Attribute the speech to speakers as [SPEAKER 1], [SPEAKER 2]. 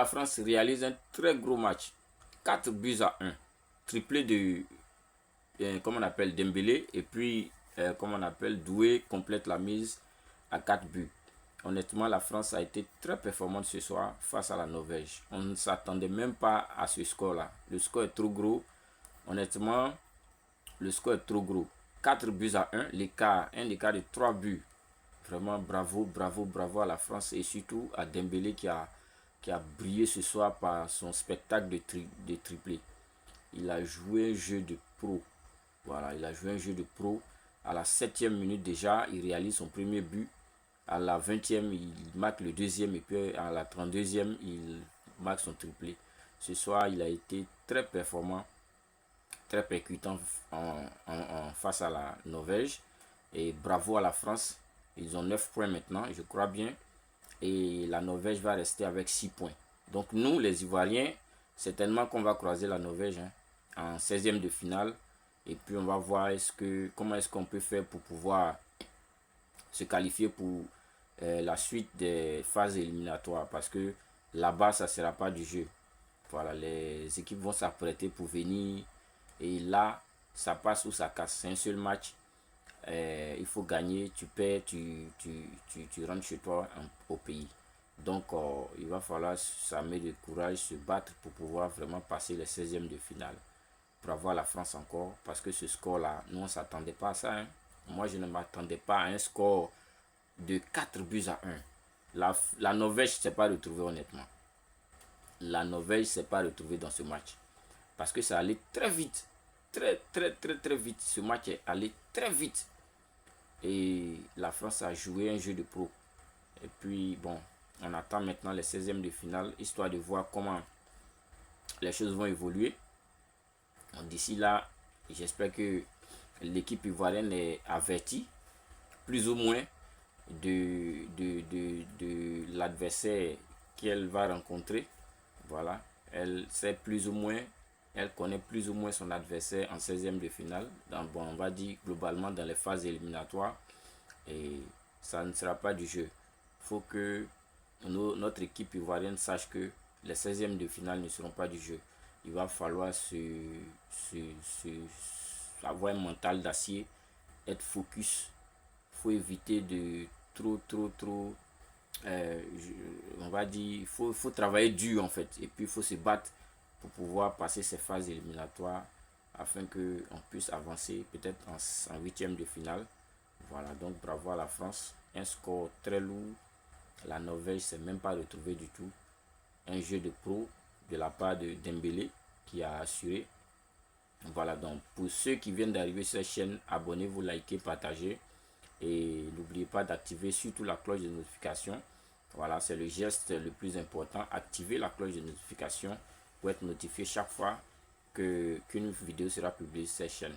[SPEAKER 1] La France réalise un très gros match. 4 buts à 1. Triplé de, comment on appelle, Dembélé. Et puis, comment on appelle, Doué complète la mise à 4 buts. Honnêtement, la France a été très performante ce soir face à la Norvège. On ne s'attendait même pas à ce score-là. Le score est trop gros. Honnêtement, le score est trop gros. 4 buts à 1. Un écart de 3 buts. Vraiment, bravo, bravo, bravo à la France et surtout à Dembélé qui a brillé ce soir par son spectacle de triplé. Il a joué un jeu de pro. Voilà, il a joué un jeu de pro. À la 7e minute déjà, il réalise son premier but. À la 20e, il marque le deuxième. Et puis à la 32e, il marque son triplé. Ce soir, il a été très performant, très percutant face à la Norvège. Et bravo à la France. Ils ont 9 points maintenant, je crois bien. Et la Norvège va rester avec 6 points. Donc nous, les Ivoiriens, certainement qu'on va croiser la Norvège en 16e de finale. Et puis on va voir comment est-ce qu'on peut faire pour pouvoir se qualifier pour la suite des phases éliminatoires. Parce que là-bas, ça ne sera pas du jeu. Voilà, les équipes vont s'apprêter pour venir. Et là, ça passe ou ça casse. C'est un seul match. Il faut gagner, tu perds, tu rentres chez toi au pays. Donc il va falloir s'armer de courage, se battre pour pouvoir vraiment passer les 16e de finale. Bravo à la France encore, parce que ce score-là, nous on ne s'attendait pas à ça. Moi je ne m'attendais pas à un score de 4 buts à 1. La Norvège ne s'est pas retrouvée honnêtement. La Norvège ne s'est pas retrouvée dans ce match. Parce que ça allait très vite. Très vite. Ce match est allé très vite. Et la France a joué un jeu de pro. Et puis, bon, on attend maintenant les 16e de finale, histoire de voir comment les choses vont évoluer. D'ici là, j'espère que l'équipe ivoirienne est avertie, plus ou moins, de l'adversaire qu'elle va rencontrer. Voilà, elle sait plus ou moins, elle connaît plus ou moins son adversaire en 16e de finale. Donc, bon, on va dire globalement dans les phases éliminatoires. Et ça ne sera pas du jeu. Il faut que notre équipe ivoirienne sache que les 16e de finale ne seront pas du jeu. Il va falloir avoir un mental d'acier, être focus. Il faut éviter de trop on va dire, il faut travailler dur en fait. Et puis il faut se battre pour pouvoir passer ces phases éliminatoires afin qu'on puisse avancer peut-être en 8e de finale. Voilà, donc bravo à la France. Un score très lourd. La Norvège ne s'est même pas retrouvée du tout. Un jeu de pro de la part de Dembélé qui a assuré. Voilà, donc pour ceux qui viennent d'arriver sur cette chaîne, abonnez-vous, likez, partagez. Et n'oubliez pas d'activer surtout la cloche de notification. Voilà, c'est le geste le plus important. Activez la cloche de notification pour être notifié chaque fois qu'une vidéo sera publiée sur cette chaîne.